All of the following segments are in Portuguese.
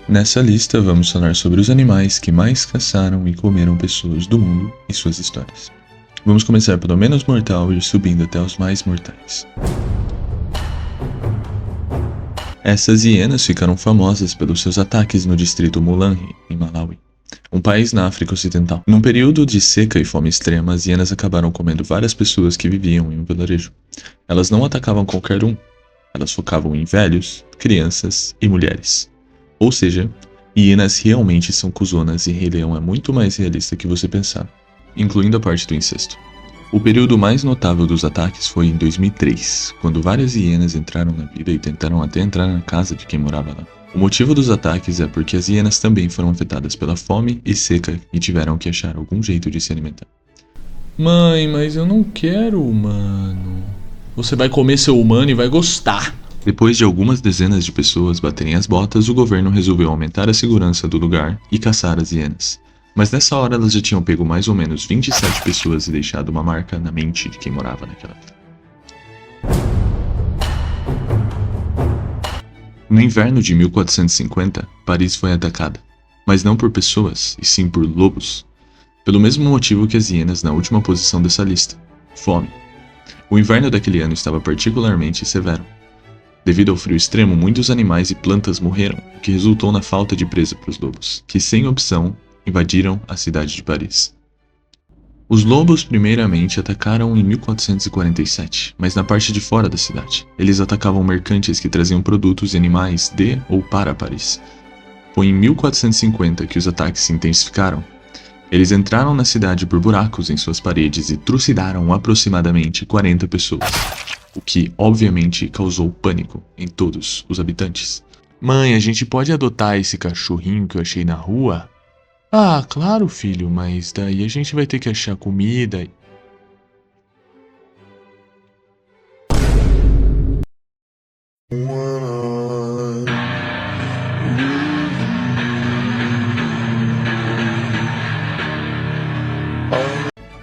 Nessa lista, vamos falar sobre os animais que mais caçaram e comeram pessoas do mundo e suas histórias. Vamos começar pelo menos mortal e ir subindo até os mais mortais. Essas hienas ficaram famosas pelos seus ataques no distrito Mulangi, em Malawi, um país na África Ocidental. Num período de seca e fome extrema, as hienas acabaram comendo várias pessoas que viviam em um vilarejo. Elas não atacavam qualquer um, elas focavam em velhos, crianças e mulheres. Ou seja, hienas realmente são cuzonas e Rei Leão é muito mais realista que você pensava, incluindo a parte do incesto. O período mais notável dos ataques foi em 2003, quando várias hienas entraram na vila e tentaram até entrar na casa de quem morava lá. O motivo dos ataques é porque as hienas também foram afetadas pela fome e seca e tiveram que achar algum jeito de se alimentar. Mãe, mas eu não quero humano. Você vai comer seu humano e vai gostar. Depois de algumas dezenas de pessoas baterem as botas, o governo resolveu aumentar a segurança do lugar e caçar as hienas. Mas nessa hora elas já tinham pego mais ou menos 27 pessoas e deixado uma marca na mente de quem morava naquela vila. No inverno de 1450, Paris foi atacada, mas não por pessoas, e sim por lobos. Pelo mesmo motivo que as hienas na última posição dessa lista: fome. O inverno daquele ano estava particularmente severo. Devido ao frio extremo, muitos animais e plantas morreram, o que resultou na falta de presa para os lobos, que sem opção invadiram a cidade de Paris. Os lobos primeiramente atacaram em 1447, mas na parte de fora da cidade. Eles atacavam mercantes que traziam produtos e animais de ou para Paris. Foi em 1450 que os ataques se intensificaram. Eles entraram na cidade por buracos em suas paredes e trucidaram aproximadamente 40 pessoas, o que obviamente causou pânico em todos os habitantes. Mãe, a gente pode adotar esse cachorrinho que eu achei na rua? Ah, claro, filho, mas daí a gente vai ter que achar comida.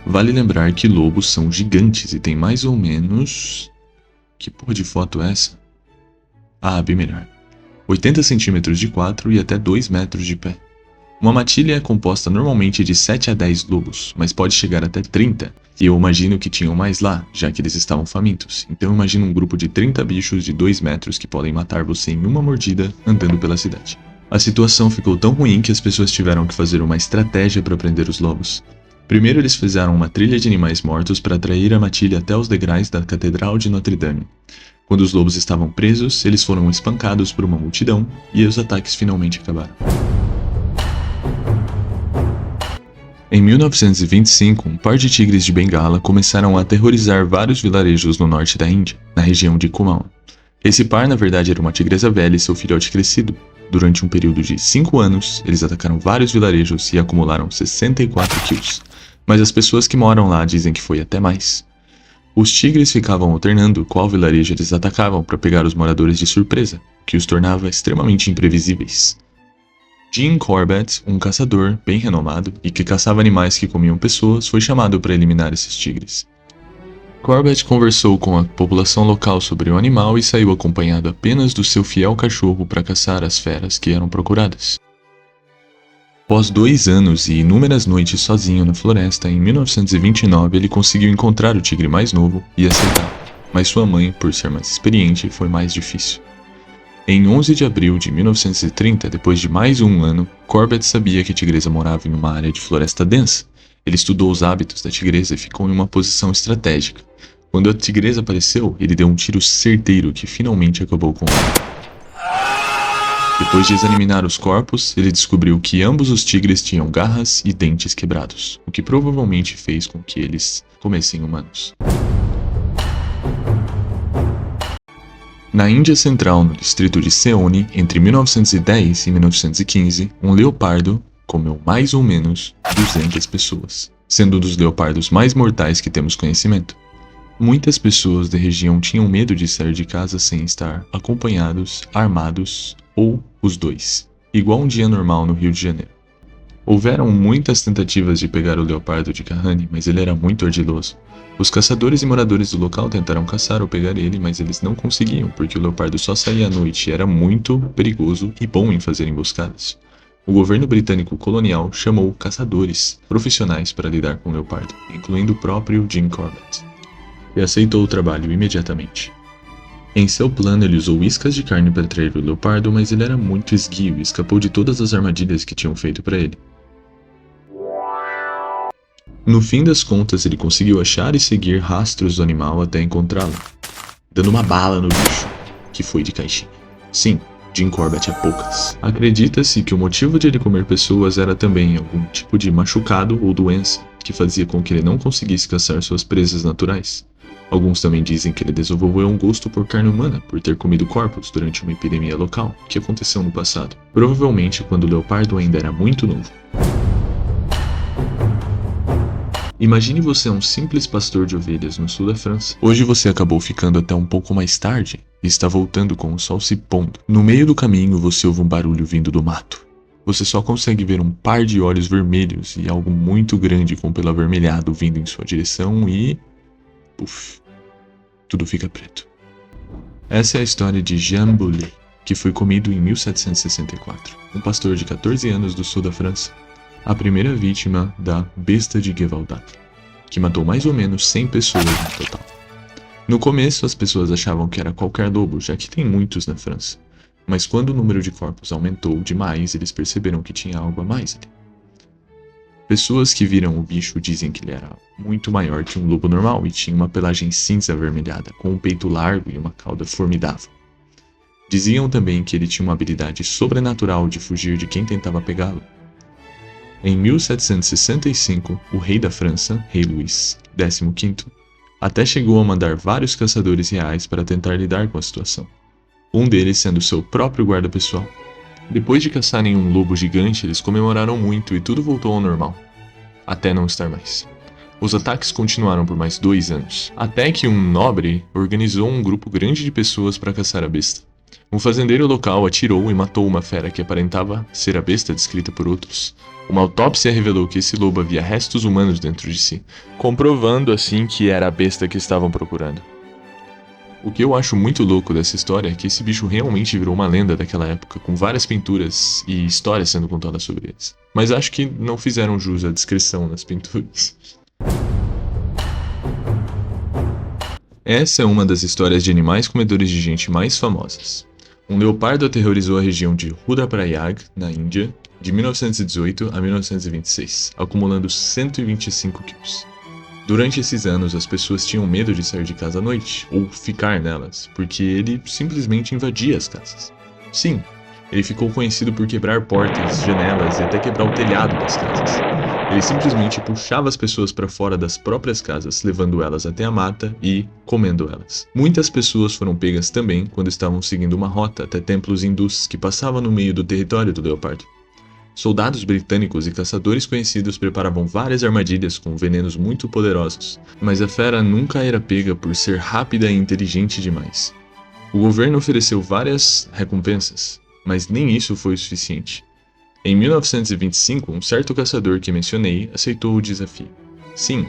Vale lembrar que lobos são gigantes e têm mais ou menos... Que porra de foto é essa? Ah, bem melhor. 80 centímetros de quatro e até 2 metros de pé. Uma matilha é composta normalmente de 7 a 10 lobos, mas pode chegar até 30, e eu imagino que tinham mais lá, já que eles estavam famintos. Então imagina um grupo de 30 bichos de 2 metros que podem matar você em uma mordida andando pela cidade. A situação ficou tão ruim que as pessoas tiveram que fazer uma estratégia para prender os lobos. Primeiro eles fizeram uma trilha de animais mortos para atrair a matilha até os degraus da Catedral de Notre Dame. Quando os lobos estavam presos, eles foram espancados por uma multidão e os ataques finalmente acabaram. Em 1925, um par de tigres de Bengala começaram a aterrorizar vários vilarejos no norte da Índia, na região de Kumaon. Esse par, na verdade, era uma tigresa velha e seu filhote crescido. Durante um período de 5 anos, eles atacaram vários vilarejos e acumularam 64 kills. Mas as pessoas que moram lá dizem que foi até mais. Os tigres ficavam alternando qual vilarejo eles atacavam para pegar os moradores de surpresa, o que os tornava extremamente imprevisíveis. Jim Corbett, um caçador bem renomado e que caçava animais que comiam pessoas, foi chamado para eliminar esses tigres. Corbett conversou com a população local sobre o animal e saiu acompanhado apenas do seu fiel cachorro para caçar as feras que eram procuradas. Após 2 anos e inúmeras noites sozinho na floresta, em 1929 ele conseguiu encontrar o tigre mais novo e aceitar, mas sua mãe, por ser mais experiente, foi mais difícil. Em 11 de abril de 1930, depois de mais um ano, Corbett sabia que a tigresa morava em uma área de floresta densa. Ele estudou os hábitos da tigresa e ficou em uma posição estratégica. Quando a tigresa apareceu, ele deu um tiro certeiro que finalmente acabou com ela. Depois de examinar os corpos, ele descobriu que ambos os tigres tinham garras e dentes quebrados, o que provavelmente fez com que eles comessem humanos. Na Índia Central, no distrito de Seoni, entre 1910 e 1915, um leopardo comeu mais ou menos 200 pessoas, sendo um dos leopardos mais mortais que temos conhecimento. Muitas pessoas da região tinham medo de sair de casa sem estar acompanhados, armados ou os dois, igual um dia normal no Rio de Janeiro. Houveram muitas tentativas de pegar o leopardo de Kahane, mas ele era muito ardiloso. Os caçadores e moradores do local tentaram caçar ou pegar ele, mas eles não conseguiam, porque o leopardo só saía à noite e era muito perigoso e bom em fazer emboscadas. O governo britânico colonial chamou caçadores profissionais para lidar com o leopardo, incluindo o próprio Jim Corbett, e aceitou o trabalho imediatamente. Em seu plano, ele usou iscas de carne para atrair o leopardo, mas ele era muito esguio e escapou de todas as armadilhas que tinham feito para ele. No fim das contas, ele conseguiu achar e seguir rastros do animal até encontrá-lo, dando uma bala no bicho, que foi de caixinha. Sim, Jim Corbett é poucas. Acredita-se que o motivo de ele comer pessoas era também algum tipo de machucado ou doença, que fazia com que ele não conseguisse caçar suas presas naturais. Alguns também dizem que ele desenvolveu um gosto por carne humana por ter comido corpos durante uma epidemia local, que aconteceu no passado, provavelmente quando o leopardo ainda era muito novo. Imagine você um simples pastor de ovelhas no sul da França. Hoje você acabou ficando até um pouco mais tarde e está voltando com o sol se pondo. No meio do caminho você ouve um barulho vindo do mato. Você só consegue ver um par de olhos vermelhos e algo muito grande com pelo avermelhado vindo em sua direção e... puf, tudo fica preto. Essa é a história de Jean Boulet, que foi comido em 1764, um pastor de 14 anos do sul da França. A primeira vítima da besta de Gévaudan, que matou mais ou menos 100 pessoas no total. No começo, as pessoas achavam que era qualquer lobo, já que tem muitos na França. Mas quando o número de corpos aumentou demais, eles perceberam que tinha algo a mais ali. Pessoas que viram o bicho dizem que ele era muito maior que um lobo normal e tinha uma pelagem cinza avermelhada, com um peito largo e uma cauda formidável. Diziam também que ele tinha uma habilidade sobrenatural de fugir de quem tentava pegá-lo. Em 1765, o rei da França, Rei Luís XV, até chegou a mandar vários caçadores reais para tentar lidar com a situação, um deles sendo seu próprio guarda pessoal. Depois de caçarem um lobo gigante, eles comemoraram muito e tudo voltou ao normal, até não estar mais. Os ataques continuaram por mais 2 anos, até que um nobre organizou um grupo grande de pessoas para caçar a besta. Um fazendeiro local atirou e matou uma fera que aparentava ser a besta descrita por outros. Uma autópsia revelou que esse lobo havia restos humanos dentro de si, comprovando assim que era a besta que estavam procurando. O que eu acho muito louco dessa história é que esse bicho realmente virou uma lenda daquela época, com várias pinturas e histórias sendo contadas sobre eles. Mas acho que não fizeram jus à descrição nas pinturas. Essa é uma das histórias de animais comedores de gente mais famosas. Um leopardo aterrorizou a região de Rudraprayag, na Índia, de 1918 a 1926, acumulando 125 quilos. Durante esses anos, as pessoas tinham medo de sair de casa à noite, ou ficar nelas, porque ele simplesmente invadia as casas. Sim, ele ficou conhecido por quebrar portas, janelas e até quebrar o telhado das casas. Ele simplesmente puxava as pessoas para fora das próprias casas, levando elas até a mata e comendo elas. Muitas pessoas foram pegas também quando estavam seguindo uma rota até templos hindus que passavam no meio do território do leopardo. Soldados britânicos e caçadores conhecidos preparavam várias armadilhas com venenos muito poderosos, mas a fera nunca era pega por ser rápida e inteligente demais. O governo ofereceu várias recompensas, mas nem isso foi o suficiente. Em 1925, um certo caçador que mencionei aceitou o desafio. Sim,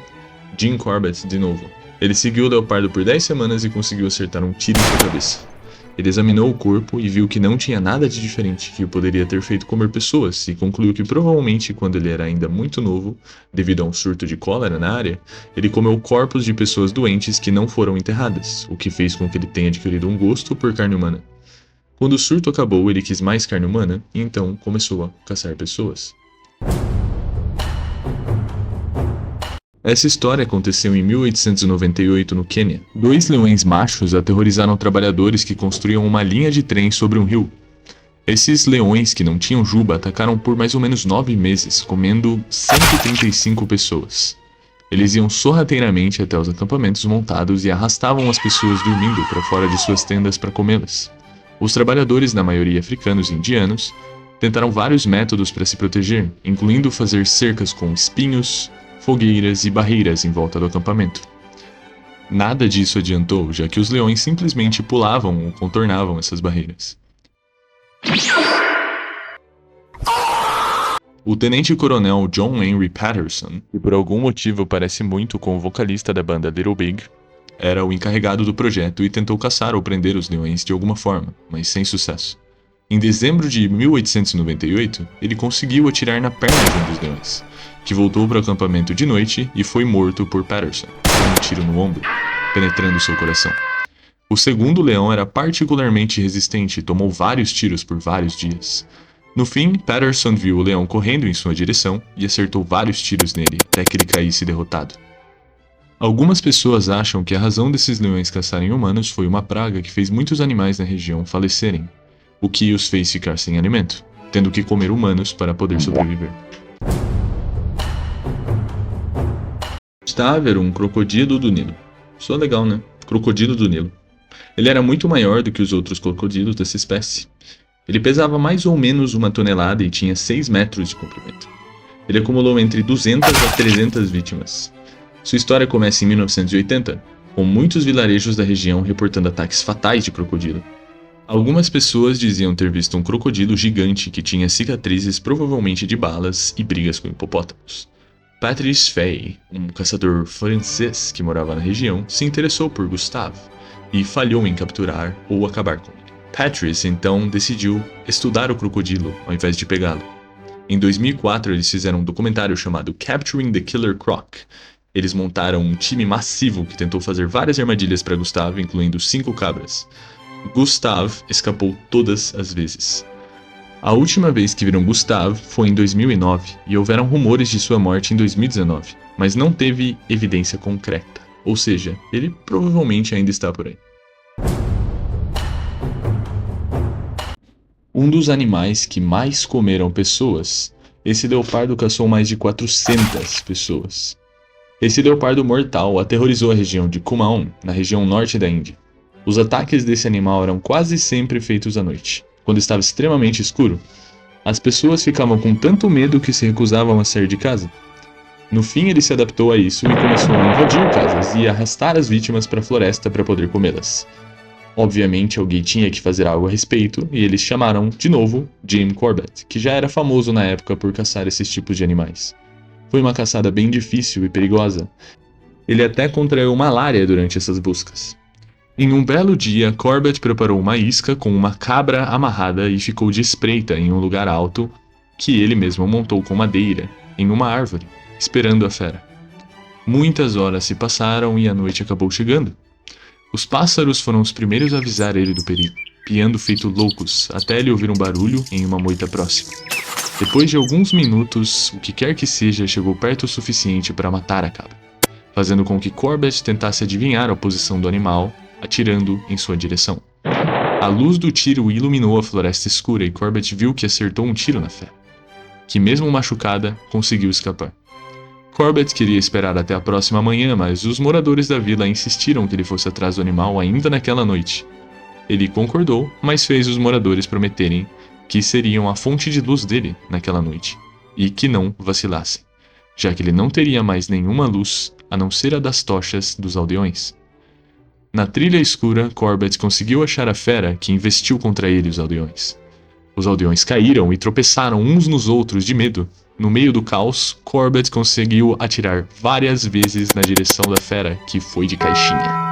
Jim Corbett de novo. Ele seguiu o leopardo por 10 semanas e conseguiu acertar um tiro em sua cabeça. Ele examinou o corpo e viu que não tinha nada de diferente que o poderia ter feito comer pessoas e concluiu que provavelmente quando ele era ainda muito novo, devido a um surto de cólera na área, ele comeu corpos de pessoas doentes que não foram enterradas, o que fez com que ele tenha adquirido um gosto por carne humana. Quando o surto acabou, ele quis mais carne humana e então começou a caçar pessoas. Essa história aconteceu em 1898 no Quênia. 2 leões machos aterrorizaram trabalhadores que construíam uma linha de trem sobre um rio. Esses leões que não tinham juba atacaram por mais ou menos 9 meses, comendo 135 pessoas. Eles iam sorrateiramente até os acampamentos montados e arrastavam as pessoas dormindo para fora de suas tendas para comê-las. Os trabalhadores, na maioria africanos e indianos, tentaram vários métodos para se proteger, incluindo fazer cercas com espinhos, fogueiras e barreiras em volta do acampamento. Nada disso adiantou, já que os leões simplesmente pulavam ou contornavam essas barreiras. O tenente-coronel John Henry Patterson, que por algum motivo parece muito com o vocalista da banda Little Big, era o encarregado do projeto e tentou caçar ou prender os leões de alguma forma, mas sem sucesso. Em dezembro de 1898, ele conseguiu atirar na perna de um dos leões, que voltou para o acampamento de noite e foi morto por Patterson, com um tiro no ombro, penetrando seu coração. O segundo leão era particularmente resistente e tomou vários tiros por vários dias. No fim, Patterson viu o leão correndo em sua direção e acertou vários tiros nele até que ele caísse derrotado. Algumas pessoas acham que a razão desses leões caçarem humanos foi uma praga que fez muitos animais na região falecerem, o que os fez ficar sem alimento, tendo que comer humanos para poder sobreviver. Gustav era um crocodilo do Nilo. Só legal, né? Crocodilo do Nilo. Ele era muito maior do que os outros crocodilos dessa espécie. Ele pesava mais ou menos 1 tonelada e tinha 6 metros de comprimento. Ele acumulou entre 200 a 300 vítimas. Sua história começa em 1980, com muitos vilarejos da região reportando ataques fatais de crocodilo. Algumas pessoas diziam ter visto um crocodilo gigante que tinha cicatrizes provavelmente de balas e brigas com hipopótamos. Patrice Fay, um caçador francês que morava na região, se interessou por Gustav e falhou em capturar ou acabar com ele. Patrice então decidiu estudar o crocodilo ao invés de pegá-lo. Em 2004 eles fizeram um documentário chamado Capturing the Killer Croc. Eles montaram um time massivo que tentou fazer várias armadilhas para Gustav, incluindo 5 cabras. Gustav escapou todas as vezes. A última vez que viram Gustav foi em 2009 e houveram rumores de sua morte em 2019, mas não teve evidência concreta, ou seja, ele provavelmente ainda está por aí. Um dos animais que mais comeram pessoas, esse leopardo caçou mais de 400 pessoas. Esse leopardo mortal aterrorizou a região de Kumaon, na região norte da Índia. Os ataques desse animal eram quase sempre feitos à noite, quando estava extremamente escuro. As pessoas ficavam com tanto medo que se recusavam a sair de casa. No fim, ele se adaptou a isso e começou a invadir casas e arrastar as vítimas para a floresta para poder comê-las. Obviamente, alguém tinha que fazer algo a respeito, e eles chamaram, de novo, Jim Corbett, que já era famoso na época por caçar esses tipos de animais. Foi uma caçada bem difícil e perigosa. Ele até contraiu malária durante essas buscas. Em um belo dia, Corbett preparou uma isca com uma cabra amarrada e ficou de espreita em um lugar alto que ele mesmo montou com madeira, em uma árvore, esperando a fera. Muitas horas se passaram e a noite acabou chegando. Os pássaros foram os primeiros a avisar ele do perigo, piando feito loucos, até ele ouvir um barulho em uma moita próxima. Depois de alguns minutos, o que quer que seja chegou perto o suficiente para matar a cabra, fazendo com que Corbett tentasse adivinhar a posição do animal, atirando em sua direção. A luz do tiro iluminou a floresta escura e Corbett viu que acertou um tiro na fera, que mesmo machucada, conseguiu escapar. Corbett queria esperar até a próxima manhã, mas os moradores da vila insistiram que ele fosse atrás do animal ainda naquela noite. Ele concordou, mas fez os moradores prometerem que seriam a fonte de luz dele naquela noite, e que não vacilassem, já que ele não teria mais nenhuma luz a não ser a das tochas dos aldeões. Na trilha escura, Corbett conseguiu achar a fera que investiu contra ele e os aldeões. Os aldeões caíram e tropeçaram uns nos outros de medo. No meio do caos, Corbett conseguiu atirar várias vezes na direção da fera, que foi de caixinha.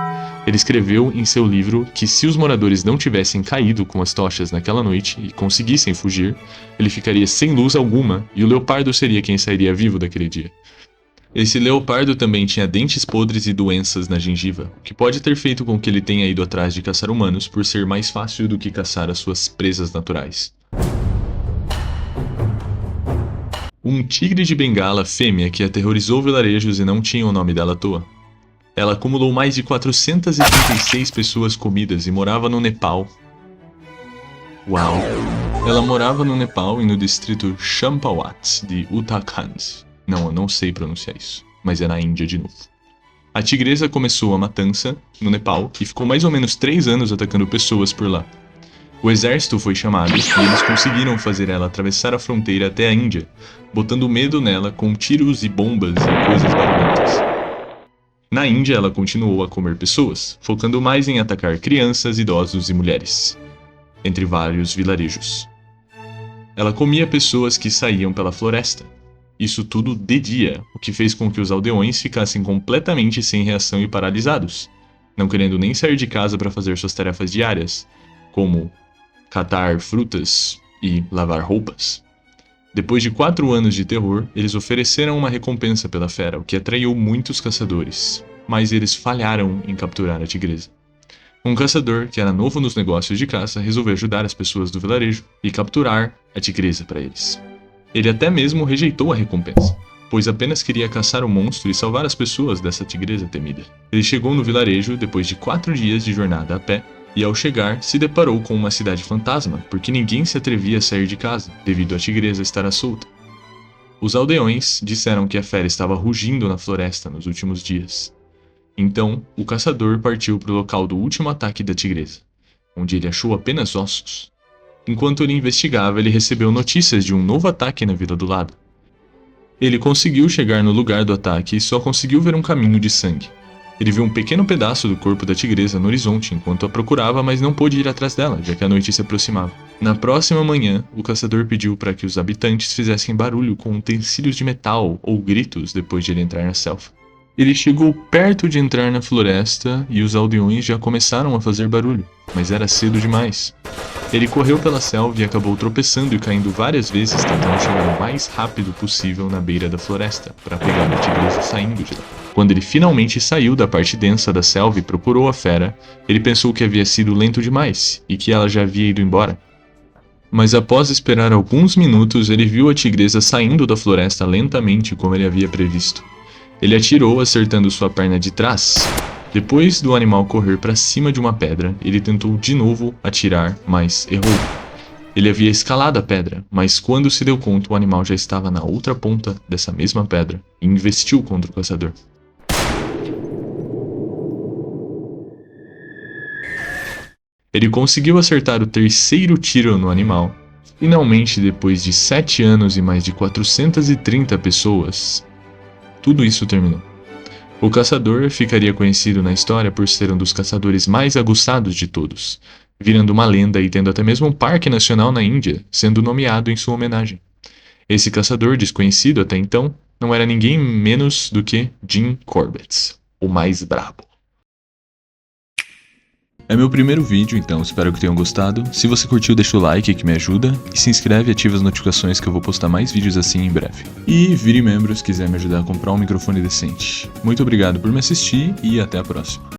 Ele escreveu em seu livro que se os moradores não tivessem caído com as tochas naquela noite e conseguissem fugir, ele ficaria sem luz alguma e o leopardo seria quem sairia vivo daquele dia. Esse leopardo também tinha dentes podres e doenças na gengiva, o que pode ter feito com que ele tenha ido atrás de caçar humanos por ser mais fácil do que caçar as suas presas naturais. Um tigre de Bengala fêmea que aterrorizou vilarejos e não tinha o nome dela à toa. Ela acumulou mais de 436 pessoas comidas e morava no Nepal. Uau! Ela morava no Nepal e no distrito Champawat de Uttarakhand. Não, eu não sei pronunciar isso, mas é na Índia de novo. A tigresa começou a matança no Nepal e ficou mais ou menos 3 anos atacando pessoas por lá. O exército foi chamado e eles conseguiram fazer ela atravessar a fronteira até a Índia, botando medo nela com tiros e bombas e coisas barulhentas. Na Índia, ela continuou a comer pessoas, focando mais em atacar crianças, idosos e mulheres, entre vários vilarejos. Ela comia pessoas que saíam pela floresta. Isso tudo de dia, o que fez com que os aldeões ficassem completamente sem reação e paralisados, não querendo nem sair de casa para fazer suas tarefas diárias, como catar frutas e lavar roupas. Depois de 4 anos de terror, eles ofereceram uma recompensa pela fera, o que atraiu muitos caçadores, mas eles falharam em capturar a tigresa. Um caçador, que era novo nos negócios de caça, resolveu ajudar as pessoas do vilarejo e capturar a tigresa para eles. Ele até mesmo rejeitou a recompensa, pois apenas queria caçar o monstro e salvar as pessoas dessa tigresa temida. Ele chegou no vilarejo depois de 4 dias de jornada a pé, e ao chegar se deparou com uma cidade fantasma, porque ninguém se atrevia a sair de casa, devido à tigresa estar solta. Os aldeões disseram que a fera estava rugindo na floresta nos últimos dias. Então, o caçador partiu para o local do último ataque da tigresa, onde ele achou apenas ossos. Enquanto ele investigava, ele recebeu notícias de um novo ataque na vila do lado. Ele conseguiu chegar no lugar do ataque e só conseguiu ver um caminho de sangue. Ele viu um pequeno pedaço do corpo da tigresa no horizonte enquanto a procurava, mas não pôde ir atrás dela, já que a noite se aproximava. Na próxima manhã, o caçador pediu para que os habitantes fizessem barulho com utensílios de metal ou gritos depois de ele entrar na selva. Ele chegou perto de entrar na floresta e os aldeões já começaram a fazer barulho, mas era cedo demais. Ele correu pela selva e acabou tropeçando e caindo várias vezes, tentando chegar o mais rápido possível na beira da floresta, para pegar a tigresa saindo de lá. Quando ele finalmente saiu da parte densa da selva e procurou a fera, ele pensou que havia sido lento demais e que ela já havia ido embora. Mas após esperar alguns minutos, ele viu a tigresa saindo da floresta lentamente como ele havia previsto. Ele atirou, acertando sua perna de trás. Depois do animal correr para cima de uma pedra, ele tentou de novo atirar, mas errou. Ele havia escalado a pedra, mas quando se deu conta, o animal já estava na outra ponta dessa mesma pedra e investiu contra o caçador. Ele conseguiu acertar o terceiro tiro no animal. Finalmente, depois de 7 anos e mais de 430 pessoas, tudo isso terminou. O caçador ficaria conhecido na história por ser um dos caçadores mais aguçados de todos, virando uma lenda e tendo até mesmo um parque nacional na Índia, sendo nomeado em sua homenagem. Esse caçador desconhecido até então não era ninguém menos do que Jim Corbett, o mais brabo. É meu primeiro vídeo, então espero que tenham gostado. Se você curtiu, deixa o like que me ajuda. E se inscreve e ativa as notificações que eu vou postar mais vídeos assim em breve. E vire membro se quiser me ajudar a comprar um microfone decente. Muito obrigado por me assistir e até a próxima.